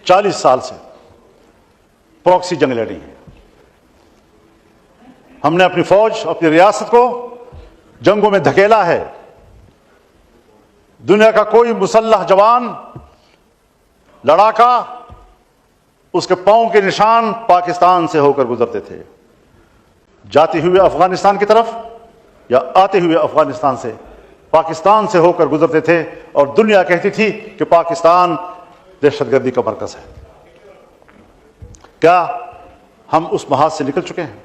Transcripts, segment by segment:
40 سال سے پراکسی جنگ لڑی ہے. ہم نے اپنی فوج، اپنی ریاست کو جنگوں میں دھکیلا ہے. دنیا کا کوئی مسلح جوان، لڑاکا، اس کے پاؤں کے نشان پاکستان سے ہو کر گزرتے تھے. جاتے ہوئے افغانستان کی طرف یا آتے ہوئے افغانستان سے پاکستان سے ہو کر گزرتے تھے، اور دنیا کہتی تھی کہ پاکستان دہشت گردی کا مرکز ہے. کیا ہم اس محاذ سے نکل چکے ہیں؟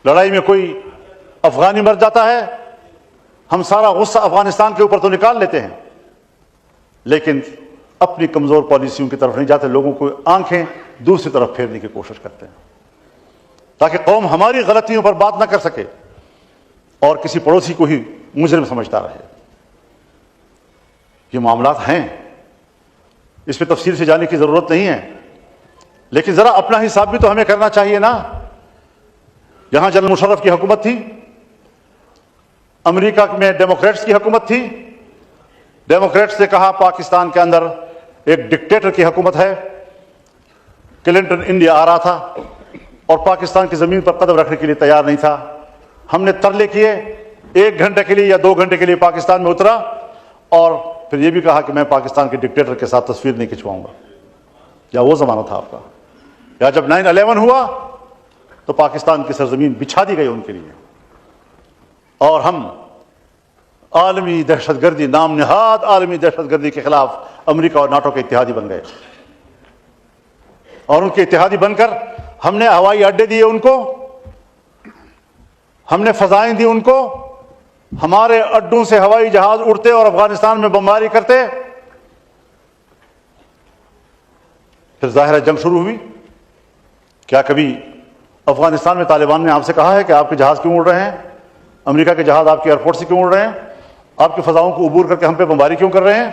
لڑائی میں کوئی افغانی مر جاتا ہے، ہم سارا غصہ افغانستان کے اوپر تو نکال لیتے ہیں، لیکن اپنی کمزور پالیسیوں کی طرف نہیں جاتے. لوگوں کو آنکھیں دوسری طرف پھیرنے کی کوشش کرتے ہیں تاکہ قوم ہماری غلطیوں پر بات نہ کر سکے اور کسی پڑوسی کو ہی مجرم سمجھتا رہے. یہ معاملات ہیں، اس میں تفصیل سے جانے کی ضرورت نہیں ہے، لیکن ذرا اپنا حساب بھی تو ہمیں کرنا چاہیے نا. یہاں جنرل مشرف کی حکومت تھی، امریکہ میں ڈیموکریٹس کی حکومت تھی. ڈیموکریٹس نے کہا پاکستان کے اندر ایک ڈکٹیٹر کی حکومت ہے. کلنٹن انڈیا آ رہا تھا اور پاکستان کی زمین پر قدم رکھنے کے لیے تیار نہیں تھا. ہم نے ترلے کیے، 1 گھنٹے کے لیے یا 2 گھنٹے کے لیے پاکستان میں اترا اور پھر یہ بھی کہا کہ میں پاکستان کے ڈکٹیٹر کے ساتھ تصویر نہیں کھنچواؤں گا. یا وہ زمانہ تھا آپ کا؟ یا جب 9/11 ہوا تو پاکستان کی سرزمین بچھا دی گئی ان کے لیے، اور ہم عالمی دہشت گردی، نام نہاد عالمی دہشت گردی کے خلاف امریکہ اور ناٹو کے اتحادی بن گئے. اور ان کے اتحادی بن کر ہم نے ہوائی اڈے دیے ان کو، ہم نے فضائیں دی ان کو، ہمارے اڈوں سے ہوائی جہاز اڑتے اور افغانستان میں بمباری کرتے. پھر ظاہر جنگ شروع ہوئی. کیا کبھی افغانستان میں طالبان نے آپ سے کہا ہے کہ آپ کے جہاز کیوں اڑ رہے ہیں؟ امریکہ کے جہاز آپ کے ایئرپورٹ سے کیوں اڑ رہے ہیں؟ آپ کی فضاؤں کو عبور کر کے ہم پہ بمباری کیوں کر رہے ہیں؟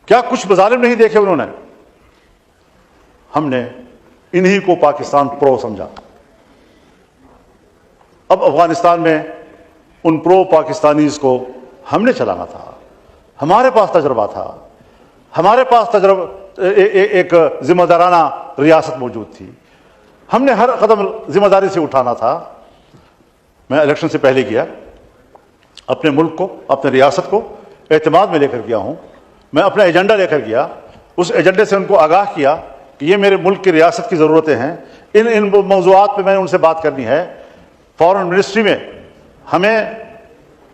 کیا کچھ مظالم نہیں دیکھے انہوں نے؟ ہم نے انہی کو پاکستان پرو سمجھا. اب افغانستان میں ان پرو پاکستانیز کو ہم نے چلانا تھا. ہمارے پاس تجربہ تھا، ہمارے پاس ایک ذمہ دارانہ ریاست موجود تھی. ہم نے ہر قدم ذمہ داری سے اٹھانا تھا. میں الیکشن سے پہلے کیا، اپنے ملک کو، اپنے ریاست کو اعتماد میں لے کر گیا ہوں. میں اپنا ایجنڈا لے کر گیا، اس ایجنڈے سے ان کو آگاہ کیا کہ یہ میرے ملک کی ریاست کی ضرورتیں ہیں، ان موضوعات پہ میں نے ان سے بات کرنی ہے. فارن منسٹری میں ہمیں